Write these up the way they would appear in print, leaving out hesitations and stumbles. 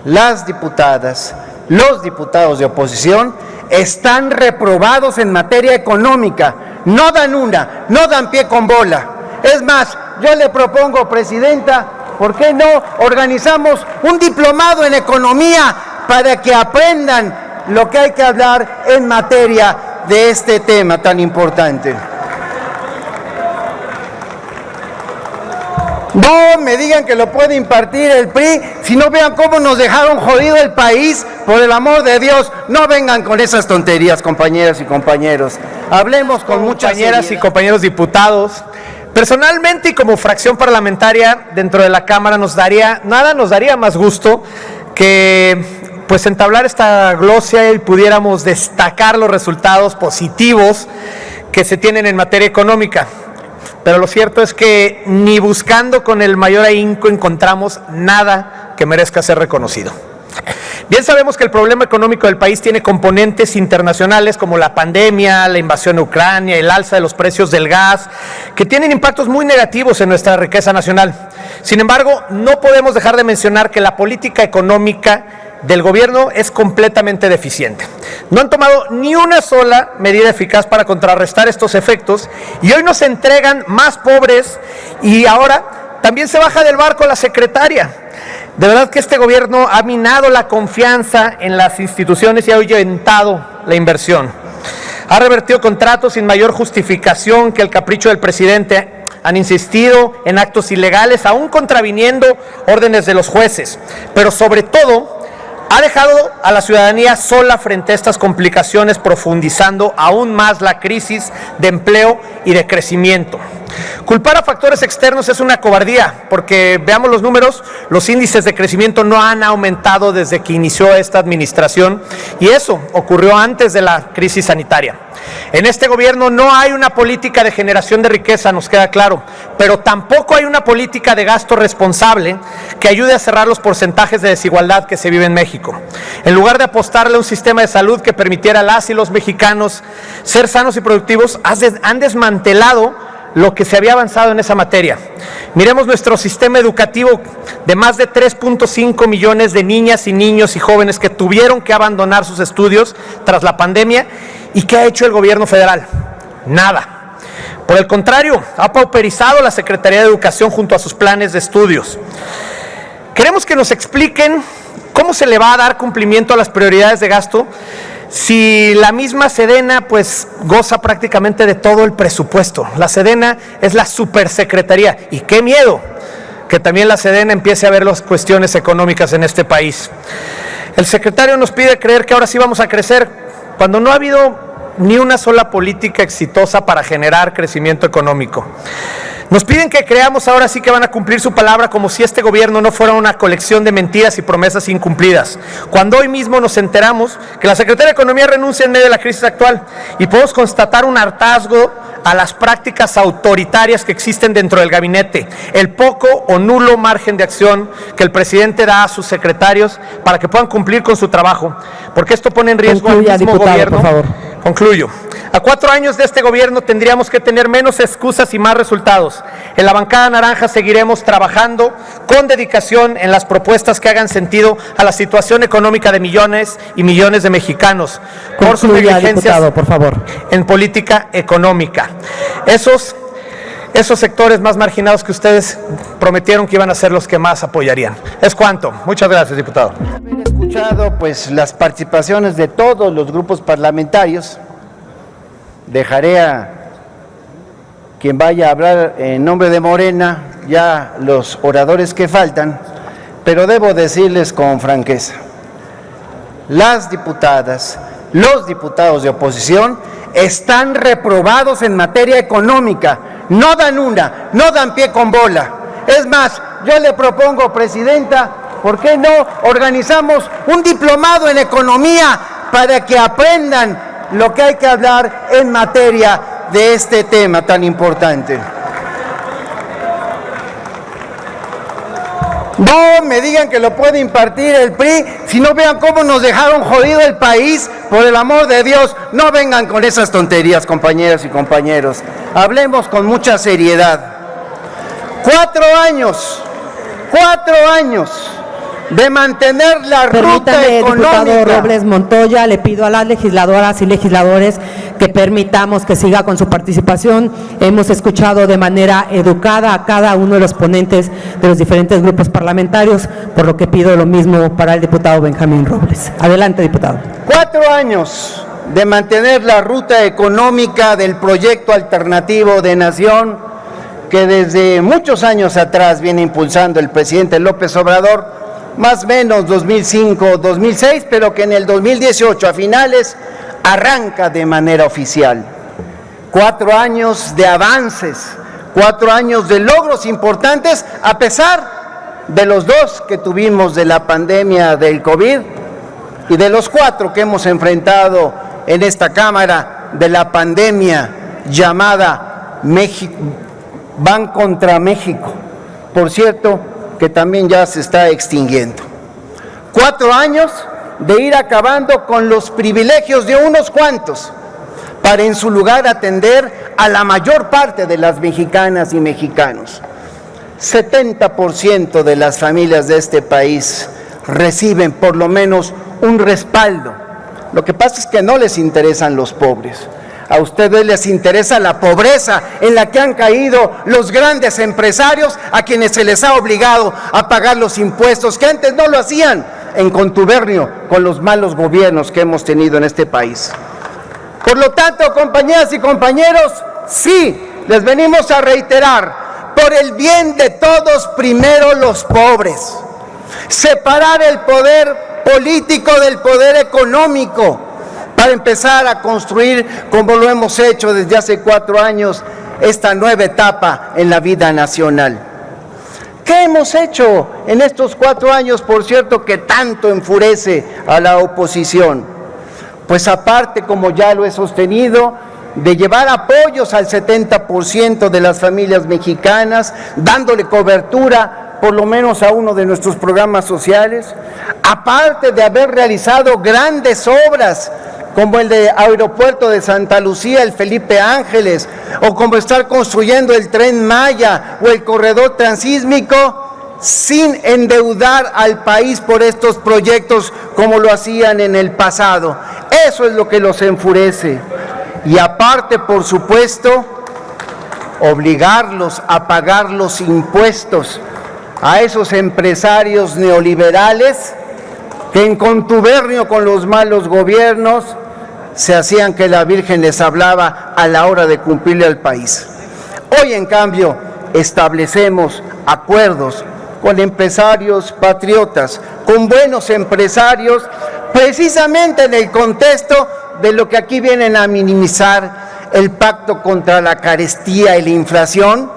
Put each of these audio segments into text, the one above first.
las diputadas, los diputados de oposición están reprobados en materia económica. No dan una, no dan pie con bola. Es más, yo le propongo, presidenta, ¿por qué no organizamos un diplomado en economía para que aprendan lo que hay que hablar en materia de este tema tan importante? No me digan que lo puede impartir el PRI, si no vean cómo nos dejaron jodido el país, por el amor de Dios, no vengan con esas tonterías, compañeras y compañeros. Hablemos con muchas compañeras y compañeros diputados. Personalmente y como fracción parlamentaria dentro de la Cámara nada nos daría más gusto que pues entablar esta glosa y pudiéramos destacar los resultados positivos que se tienen en materia económica. Pero lo cierto es que ni buscando con el mayor ahínco encontramos nada que merezca ser reconocido. Bien sabemos que el problema económico del país tiene componentes internacionales como la pandemia, la invasión a Ucrania, el alza de los precios del gas, que tienen impactos muy negativos en nuestra riqueza nacional. Sin embargo, no podemos dejar de mencionar que la política económica del gobierno es completamente deficiente. No han tomado ni una sola medida eficaz para contrarrestar estos efectos y hoy nos entregan más pobres y ahora también se baja del barco la secretaria. De verdad que este gobierno ha minado la confianza en las instituciones y ha ahuyentado la inversión. Ha revertido contratos sin mayor justificación que el capricho del presidente. Han insistido en actos ilegales, aún contraviniendo órdenes de los jueces. Pero sobre todo, ha dejado a la ciudadanía sola frente a estas complicaciones, profundizando aún más la crisis de empleo y de crecimiento. Culpar a factores externos es una cobardía, porque veamos los números, los índices de crecimiento no han aumentado desde que inició esta administración y eso ocurrió antes de la crisis sanitaria. En este gobierno no hay una política de generación de riqueza, nos queda claro, pero tampoco hay una política de gasto responsable que ayude a cerrar los porcentajes de desigualdad que se vive en México. En lugar de apostarle a un sistema de salud que permitiera a las y los mexicanos ser sanos y productivos, han desmantelado lo que se había avanzado en esa materia. Miremos nuestro sistema educativo de más de 3.5 millones de niñas y niños y jóvenes que tuvieron que abandonar sus estudios tras la pandemia. ¿Y qué ha hecho el gobierno federal? Nada. Por el contrario, ha pauperizado la Secretaría de Educación junto a sus planes de estudios. Queremos que nos expliquen cómo se le va a dar cumplimiento a las prioridades de gasto si la misma Sedena pues goza prácticamente de todo el presupuesto. La Sedena es la supersecretaría y qué miedo que también la Sedena empiece a ver las cuestiones económicas en este país. El secretario nos pide creer que ahora sí vamos a crecer cuando no ha habido ni una sola política exitosa para generar crecimiento económico. Nos piden que creamos ahora sí que van a cumplir su palabra como si este gobierno no fuera una colección de mentiras y promesas incumplidas. Cuando hoy mismo nos enteramos que la Secretaría de Economía renuncia en medio de la crisis actual y podemos constatar un hartazgo a las prácticas autoritarias que existen dentro del gabinete, el poco o nulo margen de acción que el presidente da a sus secretarios para que puedan cumplir con su trabajo, porque esto pone en riesgo al mismo gobierno. Por favor. Concluyo. A 4 años de este gobierno tendríamos que tener menos excusas y más resultados. En la bancada naranja seguiremos trabajando con dedicación en las propuestas que hagan sentido a la situación económica de millones y millones de mexicanos por sus negligencias por favor, en política económica. Esos sectores más marginados que ustedes prometieron que iban a ser los que más apoyarían. Es cuanto. Muchas gracias, diputado. He escuchado pues las participaciones de todos los grupos parlamentarios. Dejaré a quien vaya a hablar en nombre de Morena, ya los oradores que faltan, pero debo decirles con franqueza, las diputadas, los diputados de oposición están reprobados en materia económica, no dan una, no dan pie con bola. Es más, yo le propongo, presidenta, ¿por qué no organizamos un diplomado en economía para que aprendan lo que hay que hablar en materia de este tema tan importante? No me digan que lo puede impartir el PRI, si no vean cómo nos dejaron jodido el país, por el amor de Dios, no vengan con esas tonterías, compañeras y compañeros. Hablemos con mucha seriedad. 4 años de mantener la ruta Permítame, económica. diputado Robles Montoya, le pido a las legisladoras y legisladores que permitamos que siga con su participación. Hemos escuchado de manera educada a cada uno de los ponentes de los diferentes grupos parlamentarios, por lo que pido lo mismo para el diputado Benjamín Robles. Adelante, diputado. 4 años de mantener la ruta económica del proyecto alternativo de nación que desde muchos años atrás viene impulsando el presidente López Obrador, más o menos 2005-2006, pero que en el 2018 a finales arranca de manera oficial. 4 años de avances, 4 años de logros importantes, a pesar de los 2 que tuvimos de la pandemia del COVID y de los 4 que hemos enfrentado en esta Cámara de la pandemia llamada México, Van contra México, por cierto, que también ya se está extinguiendo. 4 años de ir acabando con los privilegios de unos cuantos, para en su lugar atender a la mayor parte de las mexicanas y mexicanos. 70% de las familias de este país reciben por lo menos un respaldo. Lo que pasa es que no les interesan los pobres. A ustedes les interesa la pobreza en la que han caído los grandes empresarios, a quienes se les ha obligado a pagar los impuestos que antes no lo hacían, en contubernio con los malos gobiernos que hemos tenido en este país. Por lo tanto, compañeras y compañeros, sí, les venimos a reiterar, por el bien de todos, primero los pobres. Separar el poder político del poder económico, para empezar a construir, como lo hemos hecho desde hace 4 años, esta nueva etapa en la vida nacional. ¿Qué hemos hecho en estos 4 años, por cierto, que tanto enfurece a la oposición? Pues aparte, como ya lo he sostenido, de llevar apoyos al 70% de las familias mexicanas, dándole cobertura por lo menos a uno de nuestros programas sociales, aparte de haber realizado grandes obras, como el de Aeropuerto de Santa Lucía, el Felipe Ángeles, o como estar construyendo el Tren Maya o el corredor transísmico, sin endeudar al país por estos proyectos como lo hacían en el pasado. Eso es lo que los enfurece. Y aparte, por supuesto, obligarlos a pagar los impuestos a esos empresarios neoliberales que en contubernio con los malos gobiernos se hacían que la Virgen les hablaba a la hora de cumplirle al país. Hoy, en cambio, establecemos acuerdos con empresarios patriotas, con buenos empresarios, precisamente en el contexto de lo que aquí vienen a minimizar, el pacto contra la carestía y la inflación,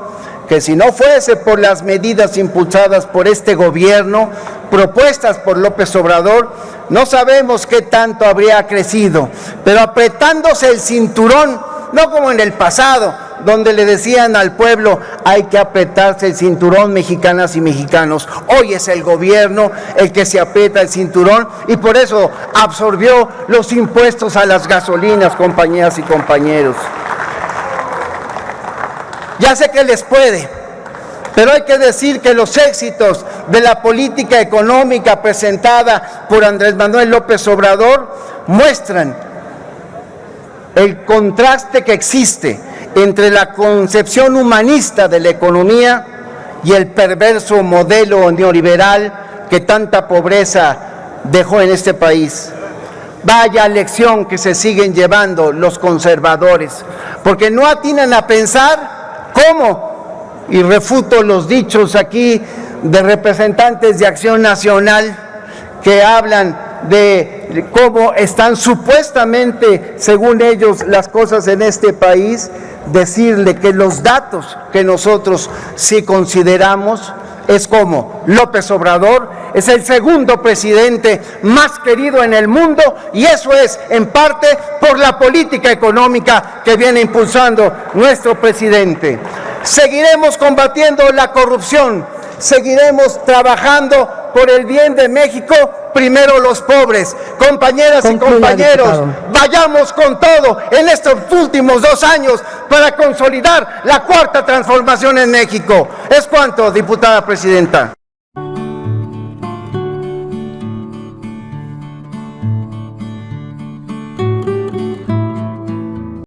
que si no fuese por las medidas impulsadas por este gobierno, propuestas por López Obrador, no sabemos qué tanto habría crecido, pero apretándose el cinturón, no como en el pasado, donde le decían al pueblo, hay que apretarse el cinturón, mexicanas y mexicanos. Hoy es el gobierno el que se aprieta el cinturón y por eso absorbió los impuestos a las gasolinas, compañeras y compañeros. Ya sé que les puede, pero hay que decir que los éxitos de la política económica presentada por Andrés Manuel López Obrador muestran el contraste que existe entre la concepción humanista de la economía y el perverso modelo neoliberal que tanta pobreza dejó en este país. Vaya lección que se siguen llevando los conservadores, porque no atinan a pensar cómo, y refuto los dichos aquí de representantes de Acción Nacional que hablan de cómo están supuestamente, según ellos, las cosas en este país, decirle que los datos que nosotros sí consideramos es como López Obrador es el segundo presidente más querido en el mundo, y eso es en parte por la política económica que viene impulsando nuestro presidente. Seguiremos combatiendo la corrupción, seguiremos trabajando por el bien de México, primero los pobres. Compañeras y compañeros, vayamos con todo en estos últimos 2 años para consolidar la cuarta transformación en México. Es cuanto, diputada presidenta.